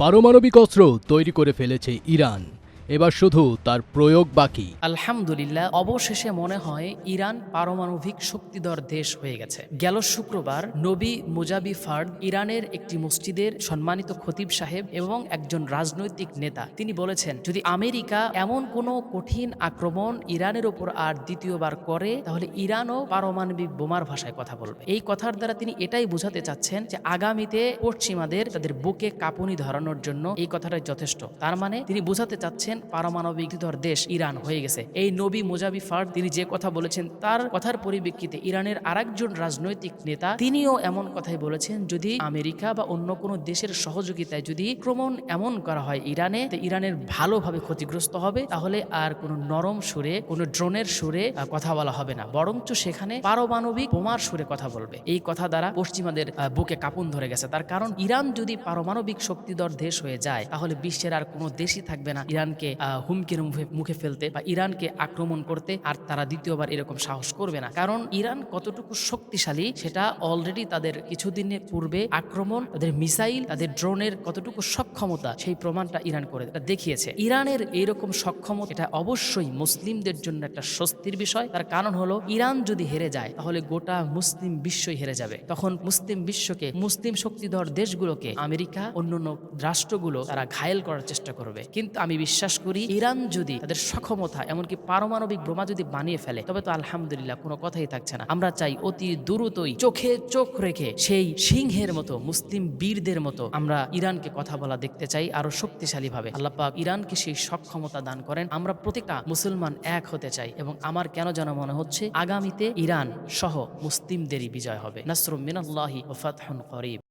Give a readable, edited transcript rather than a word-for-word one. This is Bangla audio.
পারমাণবিক অস্ত্র তৈরি করে ফেলেছে ইরান। এবার শুধু তার প্রয়োগ বাকি। আলহামদুলিল্লাহ, অবশেষে মনে হয় ইরান পারমাণবিক শক্তিধর দেশ হয়ে গেছে। গেল শুক্রবার নবী মুজাবি ফার্দ, ইরানের একটি মসজিদের সম্মানিত খতিব সাহেব এবং একজন রাজনৈতিক নেতা, তিনি বলেছেন যদি আমেরিকা এমন কোনো কঠিন আক্রমণ ইরানের উপর আর দ্বিতীয়বার করে তাহলে ইরানও পারমাণবিক বোমার ভাষায় কথা বলবে। এই কথার দ্বারা তিনি এটাই বোঝাতে চাচ্ছেন যে আগামীতে পশ্চিমাদের তাদের বুকে কাঁপুনি ধরানোর জন্য এই কথাটাই যথেষ্ট। তার মানে তিনি বোঝাতে চাচ্ছেন পারমাণবিক দেশ ইরান হয়ে গেছে। এই নবী মুজাবি ফার্দ তিনি যে কথা বলেছেন তার কথার পরিপ্রেক্ষিতে ইরানের আরেকজন রাজনৈতিক নেতা তিনিও এমন কথাই বলেছেন, যদি আমেরিকা বা অন্য কোনো দেশের সহযোগিতায় যদি আক্রমণ এমন করা হয় ইরানে, তো ইরানের ভালোভাবে ক্ষতিগ্রস্ত হবে, তাহলে আর কোনো নরম সুরে, কোনো ড্রোনের সুরে কথা বলা হবে না, বরঞ্চ সেখানে পারমাণবিক বোমার সুরে কথা বলবে। এই কথা দ্বারা পশ্চিমাদের বুকে কাঁপুন ধরে গেছে। তার কারণ ইরান যদি পারমাণবিক শক্তিধর দেশ হয়ে যায় তাহলে বিশ্বের আর কোনো দেশই থাকবে না ইরানকে হুমকির মুখে ফেলতে বা ইরানকে আক্রমণ করতে, আর তারা দ্বিতীয়বার এরকম সাহস করবে না। কারণ ইরান কতটুকু শক্তিশালী সেটা অলরেডি তাদের কিছুদিনের পূর্বে আক্রমণ, তাদের মিসাইল, তাদের ড্রোনের কতটুকু সক্ষমতা সেই প্রমাণটা ইরান করে দেখিয়েছে। ইরানের এইরকম সক্ষমতা এটা অবশ্যই মুসলিমদের জন্য একটা স্বস্তির বিষয়। তার কারণ হলো ইরান যদি হেরে যায় তাহলে গোটা মুসলিম বিশ্বই হেরে যাবে। তখন মুসলিম বিশ্বকে, মুসলিম শক্তিধর দেশগুলোকে আমেরিকা, অন্যান্য রাষ্ট্রগুলো তারা ঘায়েল করার চেষ্টা করবে। কিন্তু আমি বিশ্বাস করি ইরান যদি তাদের সক্ষমতা এমনকি পারমাণবিক বোমা যদি বানিয়ে ফেলে তবে তো আলহামদুলিল্লাহ কোনো কথাই থাকছে না। আমরা চাই অতি দ্রুতই চোখে চোখ রেখে সেই সিংহের মতো, মুসলিম বীরদের মতো আমরা ইরানকে কথা বলা দেখতে চাই আরো শক্তিশালী ভাবে। আল্লাহ পাক ইরানকে সেই সক্ষমতা দান করেন। আমরা প্রত্যেকটা মুসলমান এক হতে চাই এবং আমার কেন যেন মনে হচ্ছে আগামীতে ইরান সহ মুসলিমদেরই বিজয় হবে। নাসরুম মিনাল্লাহি ওয়া ফাতহুন করিব।